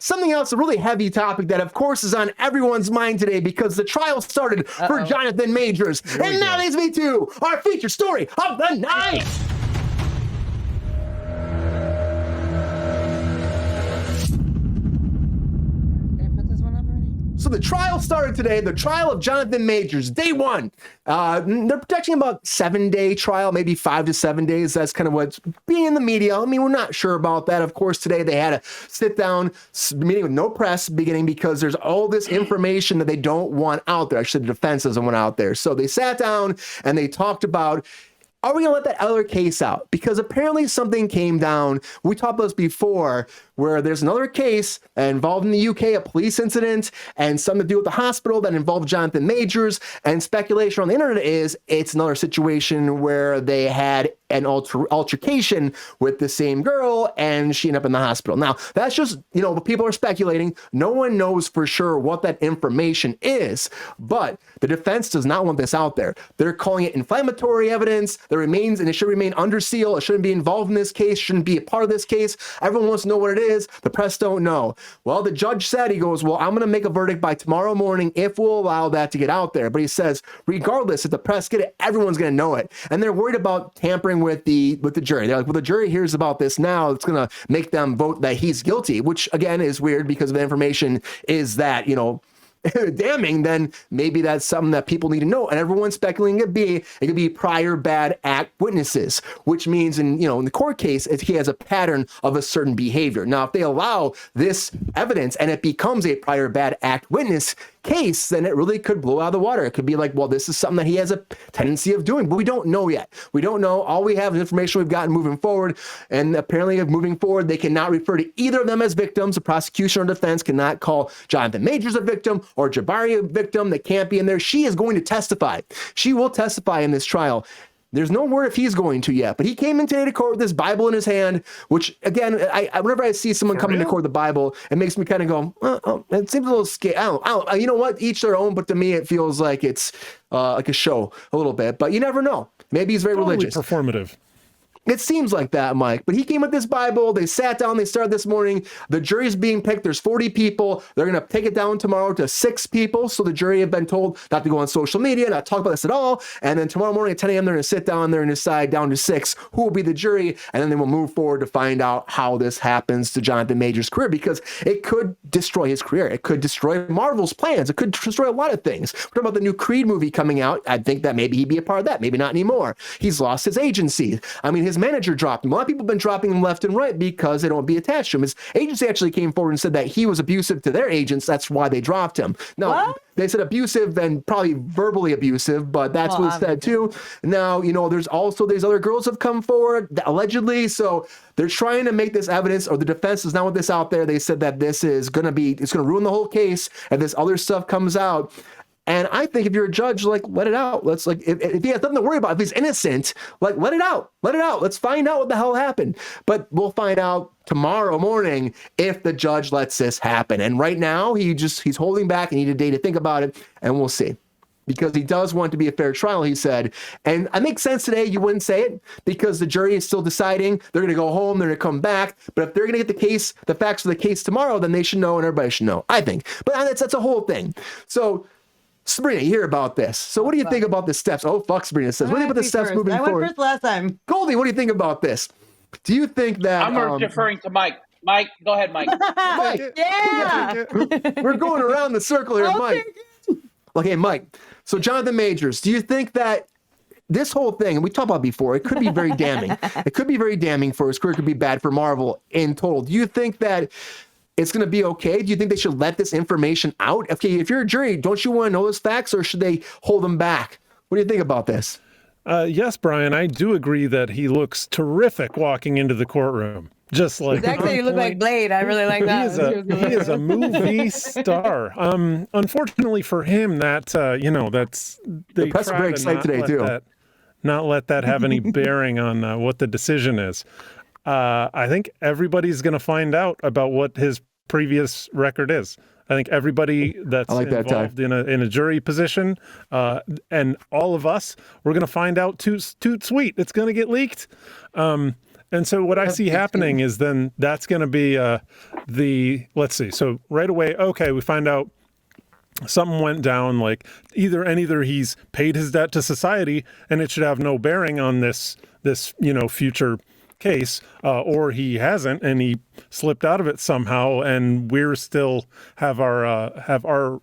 something else, a really heavy topic that, of course, is on everyone's mind today because the trial started for Jonathan Majors. And that leads me to our featured story of the night. So the trial started today, the trial of Jonathan Majors, day one. They're projecting about 7-day trial, maybe 5 to 7 days. That's kind of what's being in the media. I mean, we're not sure about that. Of course, today they had a sit-down meeting with no press beginning because there's all this information that they don't want out there. Actually, the defense doesn't want out there. So they sat down and they talked about, are we going to let that other case out? Because apparently something came down. We talked about this before, where there's another case involved in the UK, a police incident, and something to do with the hospital that involved Jonathan Majors. And speculation on the internet is it's another situation where they had an altercation with the same girl and she ended up in the hospital. Now, that's just, what people are speculating. No one knows for sure what that information is, but the defense does not want this out there. They're calling it inflammatory evidence that remains, and it should remain under seal. It shouldn't be involved in this case, shouldn't be a part of this case. Everyone wants to know what it is. The press don't know. Well, the judge said, he goes, well, I'm going to make a verdict by tomorrow morning if we'll allow that to get out there. But he says, regardless, if the press get it, everyone's going to know it. And they're worried about tampering with the jury. They're like, well, the jury hears about this now. It's going to make them vote that he's guilty, which again is weird because the information is that, damning, then maybe that's something that people need to know. And everyone's speculating it could be prior bad act witnesses, which means in the court case, he has a pattern of a certain behavior. Now, if they allow this evidence and it becomes a prior bad act witness case, then it really could blow out of the water. It could be like, well, this is something that he has a tendency of doing, but we don't know yet. We don't know. All we have is information we've gotten moving forward. And apparently moving forward, they cannot refer to either of them as victims. The prosecution or defense cannot call Jonathan Majors a victim or Jabari a victim. That can't be in there. She is going to testify. She will testify in this trial. There's no word if he's going to yet, but he came in today to court with this Bible in his hand, which again, whenever I see someone coming to court with the Bible, it makes me kind of go, oh, it seems a little scary. I don't, you know what? Each their own, but to me, it feels like it's like a show a little bit, but you never know. Maybe he's very religious. Performative. It seems like that, Mike. But he came with this Bible. They sat down. They started this morning. The jury's being picked. There's 40 people. They're going to take it down tomorrow to 6 people. So the jury have been told not to go on social media, not talk about this at all. And then tomorrow morning at 10 a.m., they're going to sit down there and decide down to 6 who will be the jury. And then they will move forward to find out how this happens to Jonathan Majors' career, because it could destroy his career. It could destroy Marvel's plans. It could destroy a lot of things. We're talking about the new Creed movie coming out. I think that maybe he'd be a part of that. Maybe not anymore. He's lost his agency. I mean, his manager dropped him. A lot of people have been dropping him left and right because they don't want to be attached to him. His agency actually came forward and said that he was abusive to their agents. That's why they dropped him. Now, they said abusive and probably verbally abusive, but that's what it said too. Now, there's also these other girls have come forward, allegedly. So they're trying to make this evidence, or the defense does not want this out there. They said that this is going to ruin the whole case if this other stuff comes out. And I think if you're a judge, let it out. Let's if he has nothing to worry about, if he's innocent, let it out. Let it out. Let's find out what the hell happened. But we'll find out tomorrow morning if the judge lets this happen. And right now he's holding back and need a day to think about it, and we'll see. Because he does want to be a fair trial, he said. And it makes sense today you wouldn't say it, because the jury is still deciding. They're going to go home, they're going to come back. But if they're going to get the facts of the case tomorrow, then they should know, and everybody should know, I think. But that's a whole thing. So Sabrina, you hear about this. So what do you think about the steps? Oh, fuck, Sabrina says. What do you think about the steps moving forward? I went first last time. Goldy, what do you think about this? Do you think that... I'm deferring to Mike. Mike, go ahead, Mike. Mike. Yeah. We're going around the circle here, Mike. Okay, Mike. So Jonathan Majors, do you think that this whole thing, and we talked about it before, it could be very damning. It could be very damning for his career. It could be bad for Marvel in total. Do you think that it's going to be okay? Do you think they should let this information out? Okay, if you're a jury, don't you want to know those facts, or should they hold them back? What do you think about this? Yes, Brian, I do agree that he looks terrific walking into the courtroom. Just like exactly, you look like Blade. I really like that. He is a movie star. Unfortunately for him, that's the press are very excited today too. Not let that have any bearing on what the decision is. I think everybody's going to find out about what his previous record is. I think everybody that's involved in a jury position, and all of us, we're going to find out too sweet. It's going to get leaked. And And so what I see happening is then that's going to be let's see. So right away, okay, we find out something went down, like either he's paid his debt to society and it should have no bearing on this future case, or he hasn't and he slipped out of it somehow, and we're still have our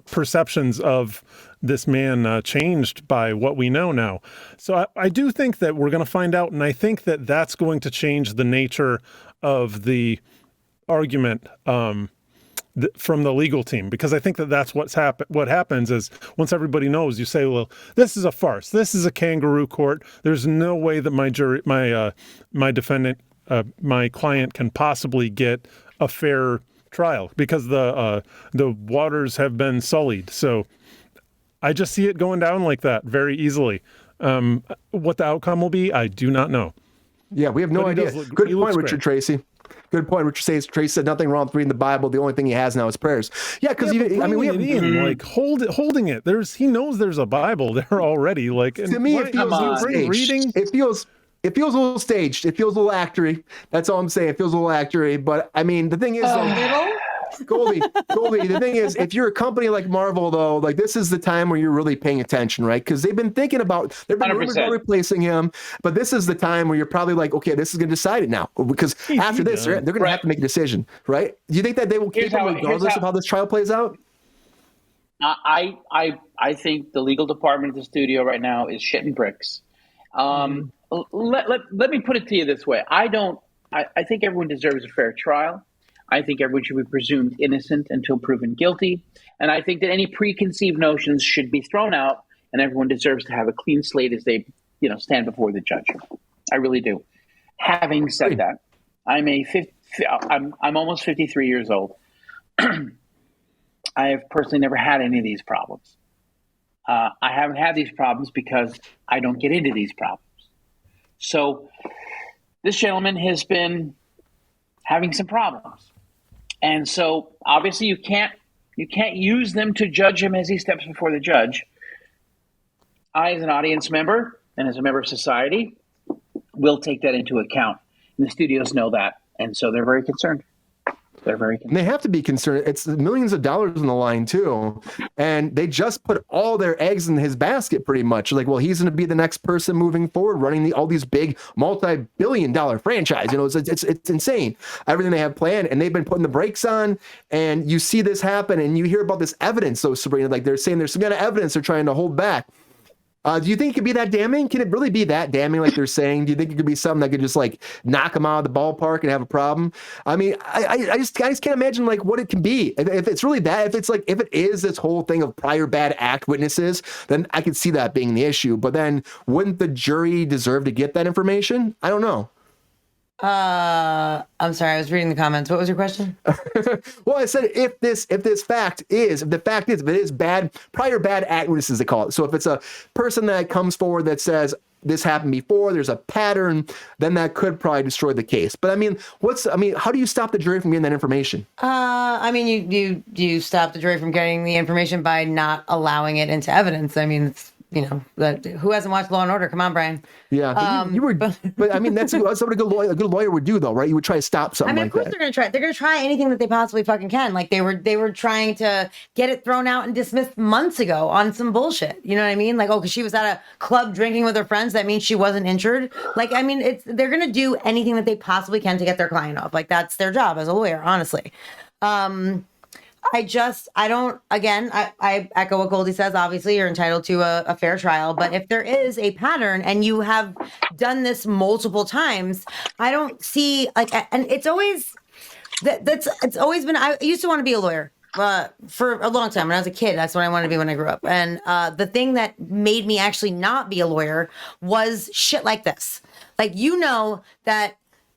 perceptions of this man changed by what we know now. So I do think that we're going to find out, and I think that that's going to change the nature of the argument from the legal team, because I think that that's what happens is once everybody knows, you say, well, this is a farce. This is a kangaroo court. There's no way that my defendant, my client can possibly get a fair trial because the waters have been sullied. So I just see it going down like that very easily. What the outcome will be, I do not know. Yeah, we have no idea. Good point, Richard Tracy. Good point. Richard Tracy said nothing wrong with reading the Bible. The only thing he has now is prayers. Yeah, because we have like holding it. He knows there's a Bible there already. Like to me, it feels reading. It feels a little staged. It feels a little actory. That's all I'm saying. It feels a little actory. But I mean, the thing is, Goldy, the thing is, if you're a company like Marvel, though, like this is the time where you're really paying attention, right? Because they've been thinking about, they've been rumors about replacing him, but this is the time where you're probably like, okay, this is going to decide it now, because after this, they're going to have to make a decision, right? Do you think that they will keep him regardless of how this trial plays out? I think the legal department of the studio right now is shitting bricks. Let me put it to you this way. I think everyone deserves a fair trial. I think everyone should be presumed innocent until proven guilty. And I think that any preconceived notions should be thrown out, and everyone deserves to have a clean slate as they, stand before the judge. I really do. Having said that, I'm almost 53 years old. I have personally never had any of these problems. I haven't had these problems because I don't get into these problems. So this gentleman has been having some problems. And so obviously you can't use them to judge him as he steps before the judge. I, as an audience member and as a member of society, will take that into account. And the studios know that. And so they're very concerned. They have to be concerned. It's millions of dollars on the line too, and they just put all their eggs in his basket pretty much. Like, well, he's going to be the next person moving forward, running all these big multi-billion-dollar franchise. It's insane everything they have planned, and they've been putting the brakes on. And you see this happen, and you hear about this evidence. So Sabrina, like they're saying, there's some kind of evidence they're trying to hold back. Do you think it could be that damning? Can it really be that damning like they're saying? Do you think it could be something that could just like knock them out of the ballpark and have a problem? I mean, I just can't imagine like what it can be. If it's really that, if it is this whole thing of prior bad act witnesses, then I could see that being the issue. But then wouldn't the jury deserve to get that information? I don't know. I'm sorry, I was reading the comments. What was your question? Well, I said if the fact is prior bad act witnesses, they call it. So if it's a person that comes forward that says this happened before, there's a pattern, then that could probably destroy the case. But I mean, how do you stop the jury from getting that information? You stop the jury from getting the information by not allowing it into evidence. I mean, it's, who hasn't watched Law and Order? Come on, Brian. Yeah, but I mean, that's what a good lawyer would do, though, right? You would try to stop something like that. Of course they're going to try. They're going to try anything that they possibly fucking can. Like they were trying to get it thrown out and dismissed months ago on some bullshit. You know what I mean? Like, because she was at a club drinking with her friends, that means she wasn't injured. Like, I mean, they're going to do anything that they possibly can to get their client off. Like, that's their job as a lawyer, honestly. I echo what Goldy says. Obviously, you're entitled to a fair trial. But if there is a pattern and you have done this multiple times, I don't see and it's always it's always been. I used to want to be a lawyer for a long time. When I was a kid, that's what I wanted to be when I grew up. And the thing that made me actually not be a lawyer was shit like this. Like, that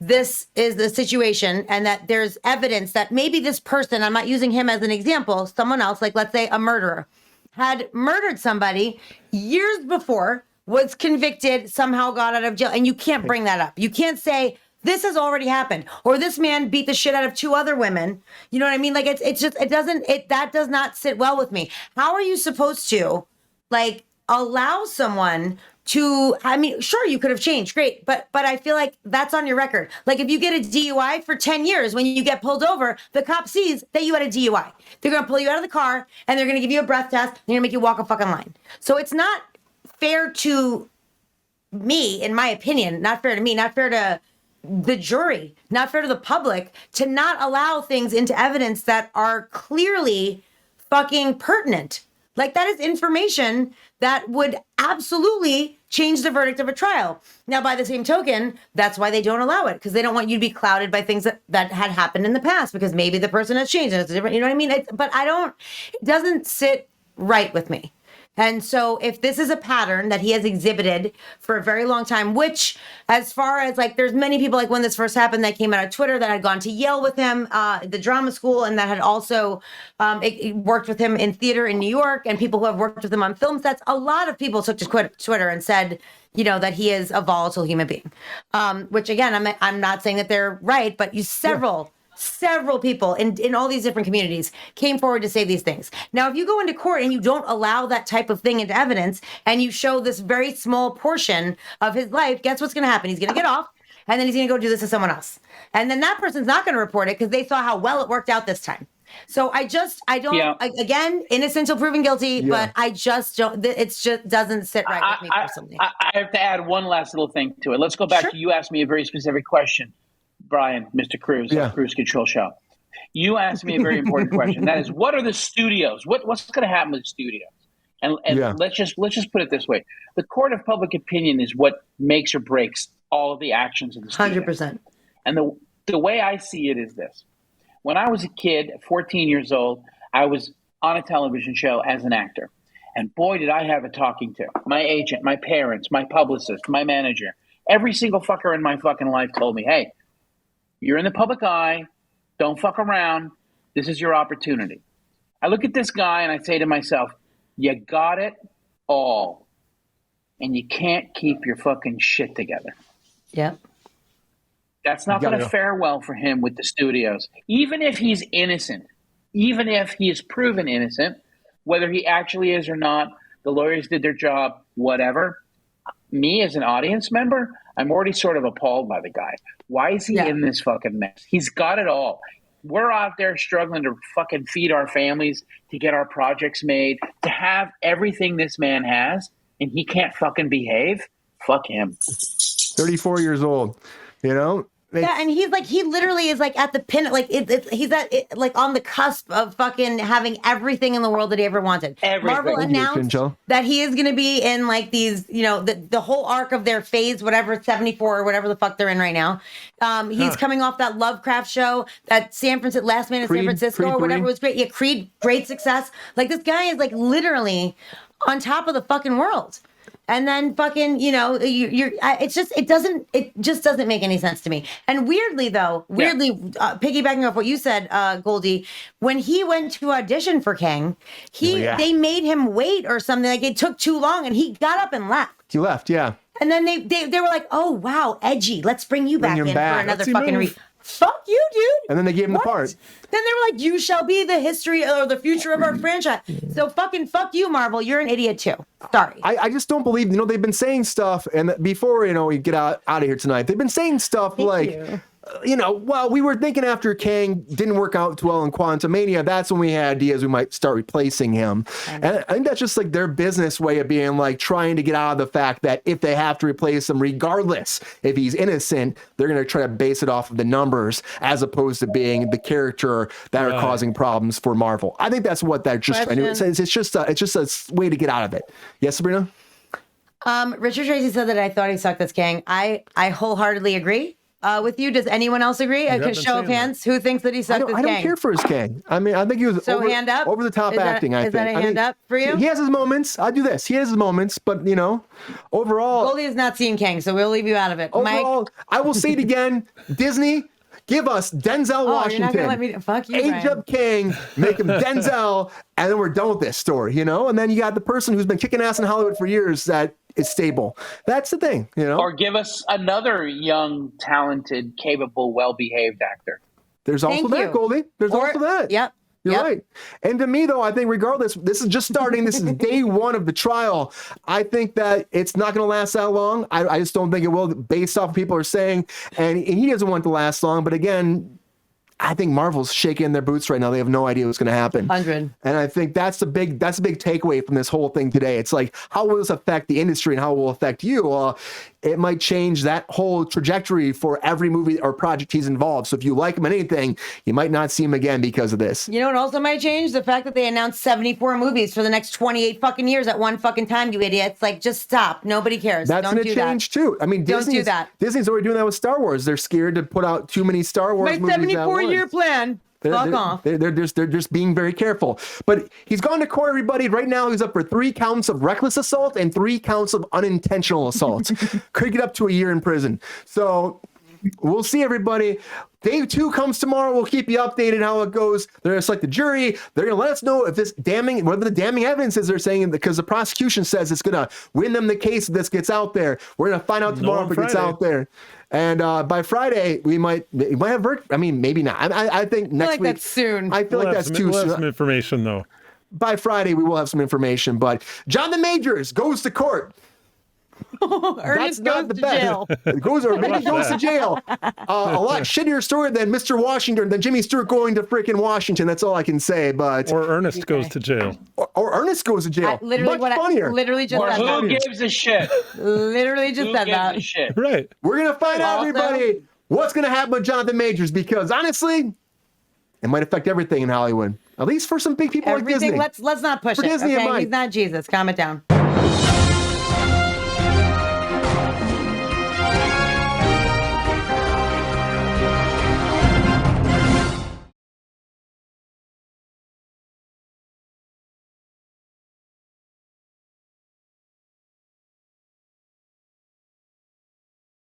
this is the situation and that there's evidence that maybe this person, I'm not using him as an example, someone else, like let's say a murderer, had murdered somebody years before, was convicted, somehow got out of jail. And you can't bring that up. You can't say this has already happened or this man beat the shit out of 2 other women. You know what I mean? Like that does not sit well with me. How are you supposed to allow someone I mean, sure, you could have changed, great, but I feel like that's on your record. Like if you get a DUI for 10 years, when you get pulled over, the cop sees that you had a DUI. They're gonna pull you out of the car and they're gonna give you a breath test. They're gonna make you walk a fucking line. So it's not fair to me, in my opinion, not fair to me, not fair to the jury, not fair to the public, to not allow things into evidence that are clearly fucking pertinent. Like that is information that would absolutely change the verdict of a trial. Now, by the same token, that's why they don't allow it, because they don't want you to be clouded by things that had happened in the past, because maybe the person has changed and it's different, you know what I mean? It doesn't sit right with me. And so if this is a pattern that he has exhibited for a very long time, which as far as like, there's many people like when this first happened that came out of Twitter that had gone to Yale with him, the drama school, and that had also worked with him in theater in New York, and people who have worked with him on film sets. A lot of people took to Twitter and said, you know, that he is a volatile human being, which again, I'm not saying that they're right, but several people in all these different communities came forward to say these things. Now, if you go into court and you don't allow that type of thing into evidence and you show this very small portion of his life, guess what's going to happen? He's going to get off and then he's going to go do this to someone else. And then that person's not going to report it because they saw how well it worked out this time. So again, innocent till proven guilty, but I just don't, it just doesn't sit right with me personally. I have to add one last little thing to it. Let's go back to, you asked me a very specific question. Brian, Mr. Cruz, Cruise Control Show. You asked me a very important question. That is, what are the studios? What's going to happen with studios? And let's just put it this way: the court of public opinion is what makes or breaks all of the actions of the studio. 100%. And the way I see it is this: when I was a kid, 14 years old, I was on a television show as an actor, and boy, did I have a talking to. My agent, my parents, my publicist, my manager, every single fucker in my fucking life told me, "Hey, you're in the public eye. Don't fuck around. This is your opportunity." I look at this guy and I say to myself, you got it all. And you can't keep your fucking shit together. Yep. That's not going to fare well for him with the studios. Even if he's innocent, even if he is proven innocent, whether he actually is or not, the lawyers did their job, whatever. Me as an audience member, I'm already sort of appalled by the guy. Why is he in this fucking mess? He's got it all. We're out there struggling to fucking feed our families, to get our projects made, to have everything this man has, and he can't fucking behave. Fuck him. 34 years old, you know? And he literally is like at the pin, like he's like on the cusp of fucking having everything in the world that he ever wanted. Marvel announced that he is going to be in like these, you know, the whole arc of their phase, whatever, 74 or whatever the fuck they're in right now. He's coming off that Lovecraft show, that Last Man in San Francisco or whatever was great. Yeah, Creed, great success. Like this guy is like literally on top of the fucking world. And then fucking, you know, it just doesn't make any sense to me. And weirdly, piggybacking off what you said, Goldy, when he went to audition for King, they made him wait or something. Like it took too long, and he got up and left. He left, yeah. And then they were like, "Oh wow, edgy. Let's bring you back in for another fucking Fuck you, dude." And then they gave him the part. Then they were like, "You shall be the history or the future of our franchise." So fucking fuck you, Marvel. You're an idiot too. Sorry. I just don't believe, you know, they've been saying stuff, and before, you know, we get out of here tonight, they've been saying stuff you know, well, we were thinking after Kang didn't work out too well in Quantumania, that's when we had ideas we might start replacing him. And I think that's just like their business way of being like trying to get out of the fact that if they have to replace him, regardless if he's innocent, they're going to try to base it off of the numbers as opposed to being the character that are causing problems for Marvel. I think that's what they're just trying to do. It's just a way to get out of it. Yes, Sabrina? Richard Tracy said that I thought he sucked as Kang. I wholeheartedly agree. With you, does anyone else agree? I could show of hands. Who thinks that he sucked as Kang? I don't care for his Kang. I mean, I think he was hand up? over the top acting. Is that a hand up for you? He has his moments. I do this. He has his moments, but you know, overall, Goldy has not seen Kang, so we'll leave you out of it. Overall, Mike? I will say it again. Disney, give us Denzel Washington. You're not gonna let me, fuck you, age up Kang, make him Denzel, and then we're done with this story, you know? And then you got the person who's been kicking ass in Hollywood for years that is stable. That's the thing, you know? Or give us another young, talented, capable, well-behaved actor. There's also that, Goldy. There's also that. Yep. You're right. And to me, though, I think regardless, this is just starting. This is day one of the trial. I think that it's not going to last that long. I just don't think it will, based off what people are saying. And he doesn't want it to last long. But again, I think Marvel's shaking their boots right now. They have no idea what's going to happen. 100. And I think that's a big takeaway from this whole thing today. It's like, how will this affect the industry and how it will affect you? It might change that whole trajectory for every movie or project he's involved. So if you like him in anything, you might not see him again because of this. You know what also might change? The fact that they announced 74 movies for the next 28 fucking years at one fucking time, you idiots. Like, just stop. Nobody cares. That's going to change too. I mean, Don't do that. Disney's already doing that with Star Wars. They're scared to put out too many Star Wars movies. My 74-year plan. Fuck off. They're just being very careful. But he's gone to court, everybody. Right now, he's up for 3 counts of reckless assault and 3 counts of unintentional assault. Could get up to a year in prison. So we'll see, everybody. Day 2 comes tomorrow. We'll keep you updated how it goes. They're going to select the jury. They're going to let us know if this whether the damning evidence is they're saying, because the prosecution says it's going to win them the case if this gets out there. We're going to find out tomorrow if it gets out there. And by Friday, we might have maybe not. I think next week. That's soon. I feel like that's too soon. We'll have some information, though. By Friday, we will have some information. But Jonathan Majors goes to court. Ernest goes to jail. goes to jail. A lot shittier story than Mr. Washington, than Jimmy Stewart going to freaking Washington. That's all I can say. But or Ernest goes to jail. Or Ernest goes to jail. Much funnier. Literally just said that. Who gives a shit? Literally just said that. A shit? Right. We're gonna find out, everybody, what's gonna happen with Jonathan Majors, because honestly, it might affect everything in Hollywood. At least for some big people like Disney. Let's not push it. Disney, Okay? He's not Jesus. Calm it down.